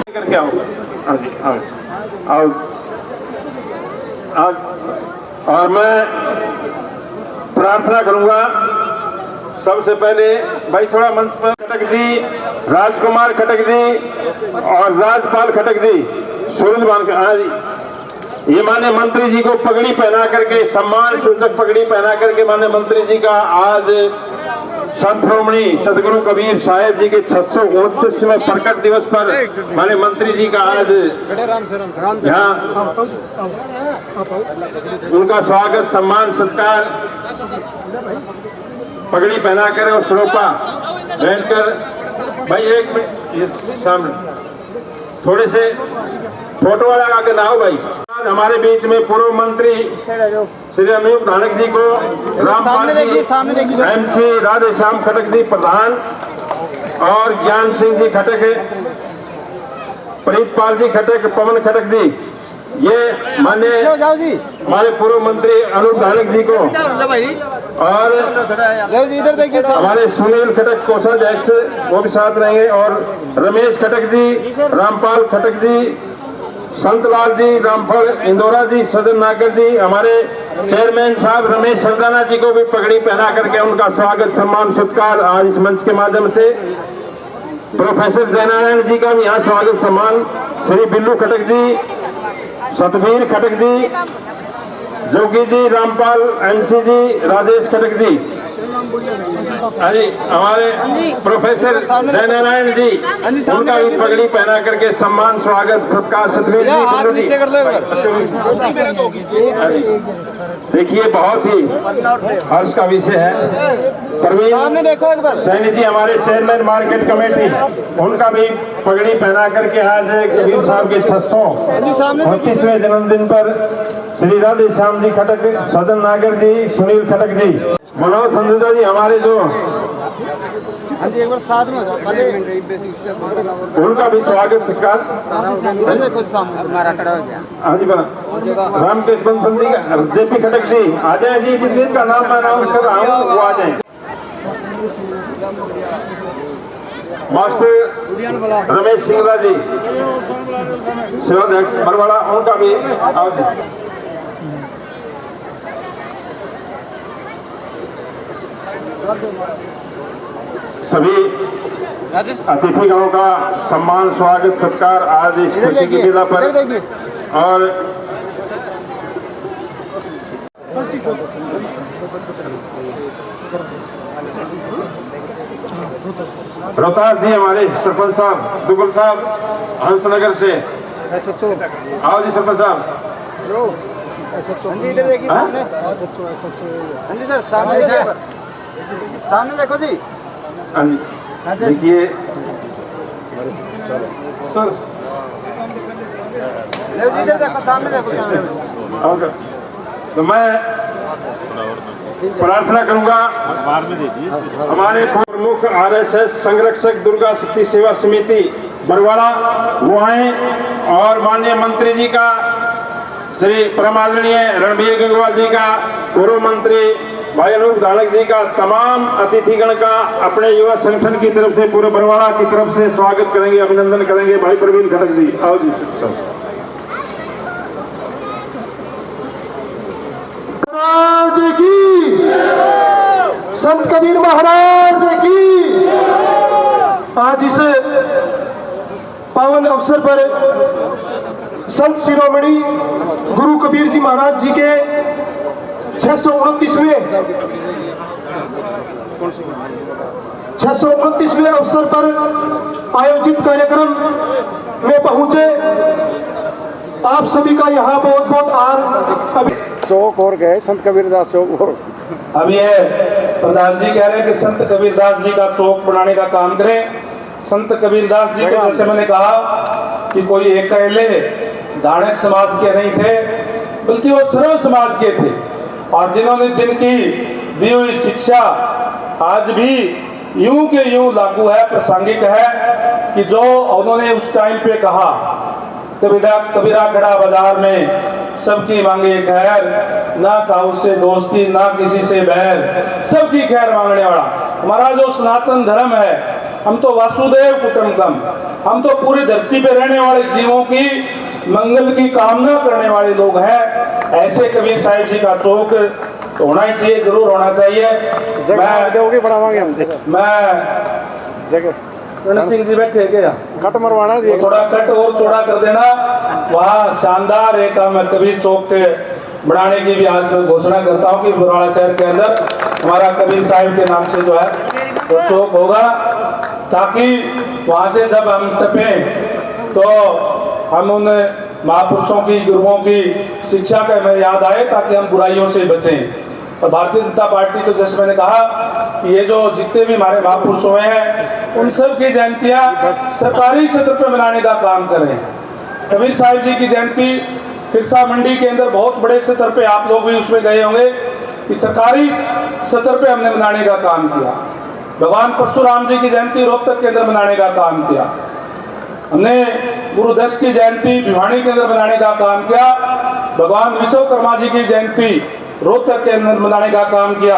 करके आओ। और मैं प्रार्थना करूंगा सबसे पहले भाई थोड़ा मंच पर खटक जी, राजकुमार खटक जी और राजपाल खटक जी, सूरज बांध ये माननीय मंत्री जी को पगड़ी पहना करके, सम्मान सूचक पगड़ी पहना करके माननीय मंत्री जी का आज संत श्रोमणी सदगुरु कबीर साहिब जी के 629वें प्रकट दिवस पर माननीय मंत्री जी का आज यहाँ उनका स्वागत, सम्मान, सत्कार पगड़ी पहनाकर और सरोपा पहनकर। भाई एक मिनट सामने थोड़े से फोटो लगा के ना हो भाई। हमारे बीच में पूर्व मंत्री श्री अनूप धानक जी को, रामपाल जी, MC राधे श्याम खटक जी प्रधान और ज्ञान सिंह जी खटक, प्रीतपाल जी खटक, पवन खटक जी, ये माननीय हमारे पूर्व मंत्री अनूप धानक जी को, और हमारे सुनील खटक कोषाध्यक्ष वो भी साथ रहेंगे, और रमेश खटक जी, रामपाल खटक जी, संतलाल जी, रामफल इंदौरा जी, सदन नागर जी, हमारे चेयरमैन साहब रमेश सरदाना जी को भी पगड़ी पहना करके उनका स्वागत, सम्मान, सत्कार आज इस मंच के माध्यम से। प्रोफेसर जयनारायण जी का भी यहाँ स्वागत, सम्मान, श्री बिल्लू खटक जी, सतबीर खटक जी, जोगी जी, रामपाल, MC जी, राजेश खटक जी, जी हमारे प्रोफेसर जयनारायण जी, उनका भी पगड़ी पहना करके सम्मान, स्वागत, सत्कार, सतबीर जी। देखिए बहुत ही हर्ष का विषय है। प्रवीण सैनी जी हमारे चेयरमैन मार्केट कमेटी, उनका भी पगड़ी पहना करके आज कबीर साहब के 629वें जन्मदिन पर श्री राधे श्याम जी खटक, सदन नागर जी, सुनील खटक जी, मनोज संजुजा जी हमारे जो एक बार साथ में उनका भी स्वागत, सत्कार। हाँ जी बना रामकेश बंसल जी, JP खटक जी आ जाए जी, जिनका नाम मैं अनाउंस कर रहा हूँ वो आ जाए। मास्टर रमेश सिंगला जी, सेवाध्यक्ष बरवाड़ा, उनका भी सभी अतिथिगणों का सम्मान, स्वागत, सत्कार आज इस खुशी की दिला पर। और रोहतास जी हमारे सरपंच साहब दुगल साहब हंसनगर से, आओ जी सरपंच साहब। इधर देखिए सामने, हाँ जी सर सामने देखो जी। देखिए सर इधर देखो, सामने देखो। तो मैं प्रार्थना करूंगा हमारे प्रमुख RSS संरक्षक दुर्गा शक्ति सेवा समिति बरवाड़ा वो आए, और माननीय मंत्री जी का, श्री परमादरणीय रणबीर गंगवाल जी का, पूर्व मंत्री भाई अनूप धानक जी का, तमाम अतिथिगण का अपने युवा संगठन की तरफ से, पूरे बरवाड़ा की तरफ से स्वागत करेंगे, अभिनंदन करेंगे। भाई प्रवीण खटक जी आओ जी। महाराज की, संत कबीर महाराज की। आज इस पावन अवसर पर संत शिरोमणि गुरु कबीर जी महाराज जी के 629वें अवसर पर आयोजित कार्यक्रम में पहुंचे आप सभी का यहाँ बहुत बहुत आभार। चौक और गए संत कबीरदास चौक, और अब ये प्रधान जी कह रहे हैं कि संत कबीरदास जी का चौक बनाने का काम करें। संत कबीरदास जी को जैसे मैंने कहा कि कोई एक अकेले धानक समाज के नहीं थे, बल्कि वो सर्व समाज के थे, और जिन्होंने जिनकी दी हुई शिक्षा आज भी यूं के यूं लागू है, प्रासंगिक है, कि जो उन्होंने उस टाइम पे कहा कबीरा खड़ा बाजार में, सबकी मांगे खैर, ना काऊ से दोस्ती ना किसी से बैर, सबकी खैर मांगने वाला हमारा जो सनातन धर्म है। हम तो वासुदेव कुटुंबकम, हम तो पूरी धरती पे रहने वाले जीवों की मंगल की कामना करने वाले लोग हैं। ऐसे कबीर साहिब जी का चौक तो होना ही चाहिए, जरूर होना चाहिए। मैं जगह रण सिंह जी बैठे क्या कट मरवाना जी, तो थोड़ा कट और चौड़ा कर देना। वहाँ शानदार एक मैं कबीर चौक के बनाने की भी आज मैं घोषणा करता हूँ कि बरवाड़ा शहर के अंदर हमारा कबीर साहिब के नाम से जो है वो चौक होगा, ताकि वहाँ से जब हम टपें तो हम उन महापुरुषों की, गुरुओं की शिक्षा का हमें याद आए, ताकि हम बुराइयों से बचें। और भारतीय जनता पार्टी तो जैसे मैंने कहा कि ये जो जितने भी हमारे महापुरुष हुए हैं उन सब की जयंतियाँ सरकारी सत्र पे मनाने का काम करें। कबीर साहिब जी की जयंती सिरसा मंडी के अंदर बहुत बड़े स्तर पे, आप लोग भी उसमें गए होंगे, कि सरकारी स्तर पे हमने मनाने का काम किया। भगवान परशुराम जी की जयंती रोहतक के अंदर मनाने का काम किया। हमने गुरुदत्त की जयंती भिवानी के अंदर मनाने का काम किया। भगवान विश्वकर्मा जी की जयंती रोहतक के अंदर मनाने का काम किया।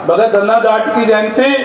भगत धन्ना जाट की जयंती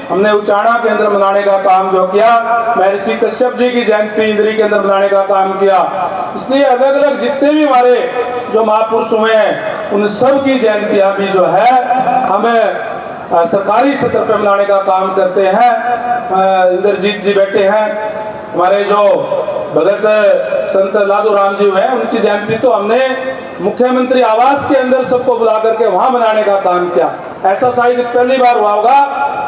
हमने उचाणा के अंदर मनाने का काम जो किया। महर्षि कश्यप जी की जयंती इंद्री के अंदर मनाने का काम किया। इसलिए अलग अलग जितने भी हमारे जो महापुरुष हुए हैं उन सब की जयंतियाँ भी जो है हमें सरकारी सतर पे मनाने का काम करते हैं। इंद्रजीत जी बैठे हैं, हमारे जो भगत संत लादू राम जी हुए हैं, उनकी जयंती तो हमने मुख्यमंत्री आवास के अंदर सबको बुला करके वहां मनाने का काम किया। ऐसा शायद पहली बार हुआ होगा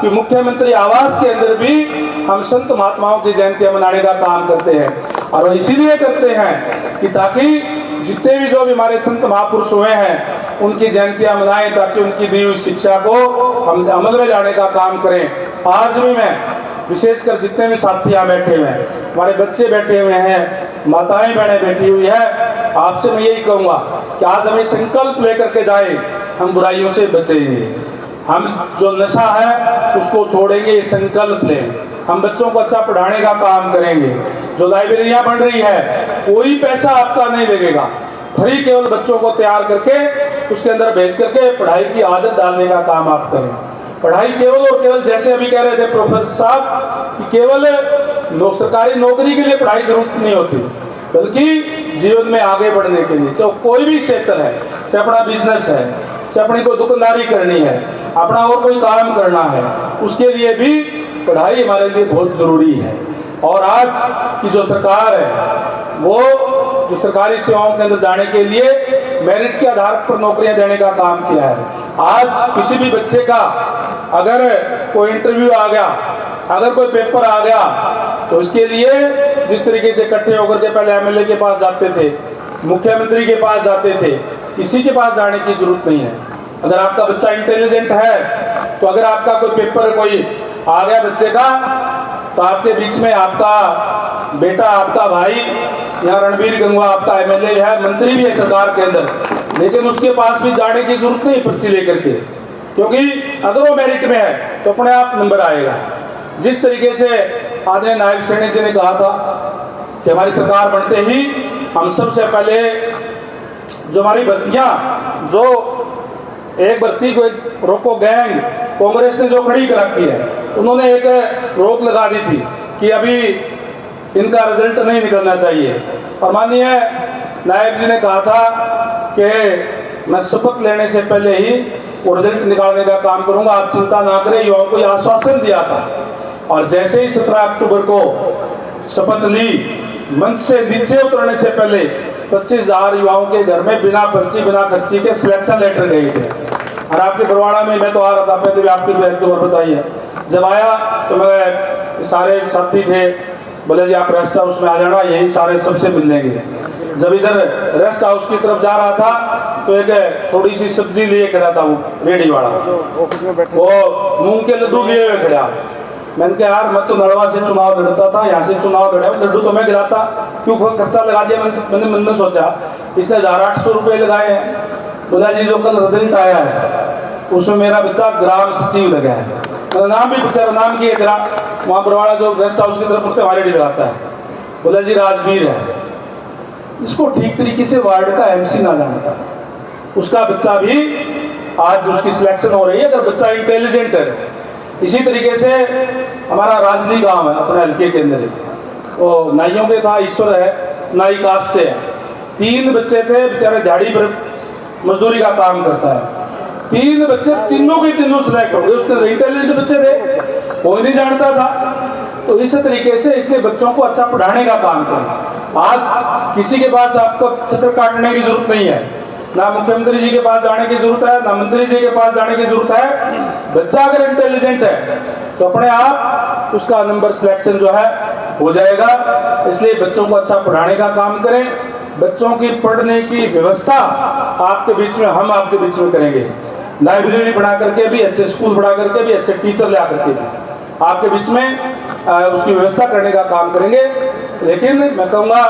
कि मुख्यमंत्री आवास के अंदर भी हम संत महात्माओं की जयंतियां मनाने का काम करते हैं। और इसीलिए करते हैं कि ताकि जितने भी जो भी हमारे संत महापुरुष हुए हैं उनकी जयंतियां मनाएं, ताकि उनकी दी हुई शिक्षा को हम अमल में लाने का काम करें। आज भी मैं विशेषकर जितने भी साथी यहाँ बैठे हुए हैं, हमारे बच्चे बैठे हुए हैं, माताएं बहनें बैठी हुई है, आपसे मैं यही कहूँगा कि आज हमें संकल्प लेकर के जाए, हम बुराइयों से बचेंगे, हम जो नशा है उसको छोड़ेंगे, ये संकल्प लें। हम बच्चों को अच्छा पढ़ाने का काम करेंगे। जो लाइब्रेरियाँ बन रही है कोई पैसा आपका नहीं लगेगा, फ्री, केवल बच्चों को तैयार करके उसके अंदर भेज करके पढ़ाई की आदत डालने का काम आप करें। पढ़ाई केवल और केवल जैसे अभी कह रहे थे प्रोफेसर साहब कि केवल सरकारी नौकरी के लिए पढ़ाई जरूरत नहीं होती, बल्कि जीवन में आगे बढ़ने के लिए, चाहे कोई भी क्षेत्र है, चाहे अपना बिजनेस है, चाहे अपनी कोई दुकानदारी करनी है, अपना और कोई काम करना है, उसके लिए भी पढ़ाई हमारे लिए बहुत जरूरी है। और आज की जो सरकार है वो जो सरकारी सेवाओं के अंदर जाने के लिए मेरिट के आधार पर नौकरियां देने का काम किया है। आज किसी भी बच्चे का अगर कोई इंटरव्यू आ गया, अगर कोई पेपर आ गया, तो उसके लिए जिस तरीके से इकट्ठे होकर के पहले एमएलए के पास जाते थे, मुख्यमंत्री के पास जाते थे, किसी के पास जाने की जरूरत नहीं है। अगर आपका बच्चा इंटेलिजेंट है तो अगर आपका कोई पेपर कोई आ गया बच्चे का, तो आपके बीच में आपका बेटा, आपका भाई, यहाँ रणबीर गंगवा आपका एमएलए है, मंत्री भी है सरकार के अंदर, लेकिन उसके पास भी जाने की जरूरत नहीं पर्ची लेकर के, क्योंकि अगर वो मेरिट में है तो अपने आप नंबर आएगा। जिस तरीके से आदरणीय नायब सैनी जी ने कहा था कि हमारी सरकार बनते ही हम सबसे पहले जो हमारी भर्तियाँ, जो एक भर्ती को एक रोको गैंग कांग्रेस ने जो खड़ी कर रखी है, उन्होंने एक रोक लगा दी थी कि अभी इनका रिजल्ट नहीं निकलना चाहिए। और माननीय नायब जी ने कहा था कि मैं शपथ लेने से पहले ही वो रिजल्ट निकालने का काम करूंगा, आप चिंता ना करें, युवाओं को यह आश्वासन दिया था। और जैसे ही 17 अक्टूबर को शपथ ली, मंच से नीचे उतरने से पहले 25,000 युवाओं के घर में बिना पर्ची बिना खर्ची के सिलेक्शन लेटर गए थे। और आपके बरवाड़ा में मैं तो आ रहा था, पहले भी आपकी खबर बताई है। जब आया तो मैं सारे साथी थे, बोले जी आप रेस्ट हाउस में आ जाना, यही सारे सबसे मिल लेंगे। जब इधर रेस्ट हाउस की तरफ जा रहा था तो एक थोड़ी सी सब्जी लिए खड़ा था वो रेडी वाला, वो मूंग के लड्डू लिए हुए खड़ा। मैंने कहा यार मैं तो नड़वा से चुनाव लड़ता था, यहाँ से चुनाव लड़ा, लड्डू तो मैं गिराता, क्यों खर्चा लगा दिया। मैंने मन में सोचा इसने 1,800 रुपये लगाए हैं। बोला जी जो कल रिजल्ट आया है उसमें मेरा बच्चा ग्राम सचिव लगा है। मेरा नाम भी पूछा, नाम की है तेरा? वहाँ बरवाड़ा जो रेस्ट हाउस की तरफ पड़ते वहाँ रेडी लगाता है। बोला जी राजवीर है। जिसको ठीक तरीके से वार्ड का एमसी ना जानता, उसका बच्चा भी आज उसकी सिलेक्शन हो रही है अगर बच्चा इंटेलिजेंट है। इसी तरीके से हमारा राजनी गांव है अपने हल्के के अंदर, वो नाइयों के था, ईश्वर है, नाई कास्ट से है। 3 बच्चे थे, बेचारे दिहाड़ी पर मजदूरी का काम करता है। 3 बच्चे, तीनों के तीनों सिलेक्ट हो गए। उसके अंदर इंटेलिजेंट बच्चे थे, कोई नहीं जानता था। तो इस तरीके से इसलिए बच्चों को अच्छा पढ़ाने का काम करें। आज किसी के पास आपको चक्कर काटने की जरूरत नहीं है, ना मुख्यमंत्री जी के पास जाने की जरूरत है, ना मंत्री जी के पास जाने की जरूरत है। बच्चा अगर इंटेलिजेंट है तो अपने आप उसका नंबर सिलेक्शन जो है हो जाएगा। इसलिए बच्चों को अच्छा पढ़ाने का काम करें। बच्चों की पढ़ने की व्यवस्था आपके बीच में, हम आपके बीच में करेंगे। लाइब्रेरी बना करके भी, अच्छे स्कूल बना करके भी, अच्छे टीचर ला करके भी आपके बीच में उसकी व्यवस्था करने का काम करेंगे। लेकिन मैं कहूँगा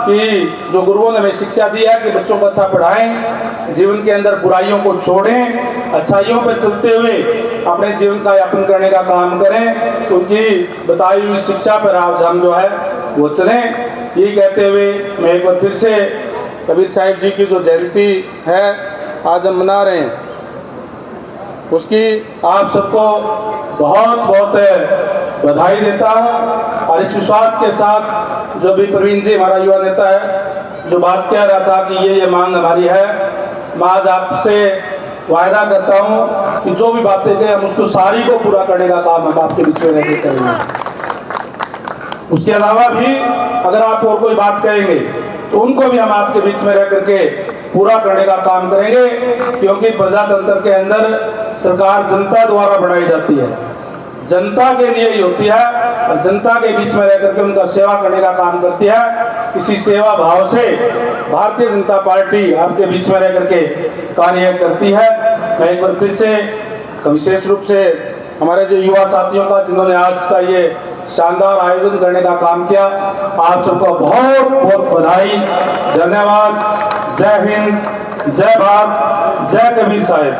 कि जो गुरुओं ने हमें शिक्षा दी है कि बच्चों को अच्छा पढ़ाएं, जीवन के अंदर बुराइयों को छोड़ें, अच्छाइयों पर चलते हुए अपने जीवन का यापन करने का काम करें। उनकी बताई हुई शिक्षा पर आज हम जो है वो चलें। यही कहते हुए मैं एक बार फिर से कबीर साहिब जी की जो जयंती है आज हम मना रहे हैं, उसकी आप सबको बहुत बहुत बधाई देता हूँ। और इस विश्वास के साथ जो भी प्रवीण जी हमारा युवा नेता है जो बात कह रहा था कि ये मांग हमारी है, मैं आज आपसे वायदा करता हूँ कि जो भी बातें कहें हम उसको सारी को पूरा करने का काम हम आपके बीच में रहकर करेंगे। उसके अलावा भी अगर आप और कोई बात कहेंगे तो उनको भी हम आपके बीच में रह करके पूरा करने का काम करेंगे, क्योंकि प्रजातंत्र के अंदर सरकार जनता द्वारा बनाई जाती है, जनता के लिए ही होती है और जनता के बीच में रह करके उनका सेवा करने का काम करती है। इसी सेवा भाव से भारतीय जनता पार्टी आपके बीच में रह करके कार्य करती है। मैं एक बार फिर से विशेष रूप से हमारे जो युवा साथियों का जिन्होंने आज का ये शानदार आयोजन करने का काम किया, आप सबको बहुत बहुत बधाई, धन्यवाद। जय हिंद, जय भारत, जय कबीर साहिब।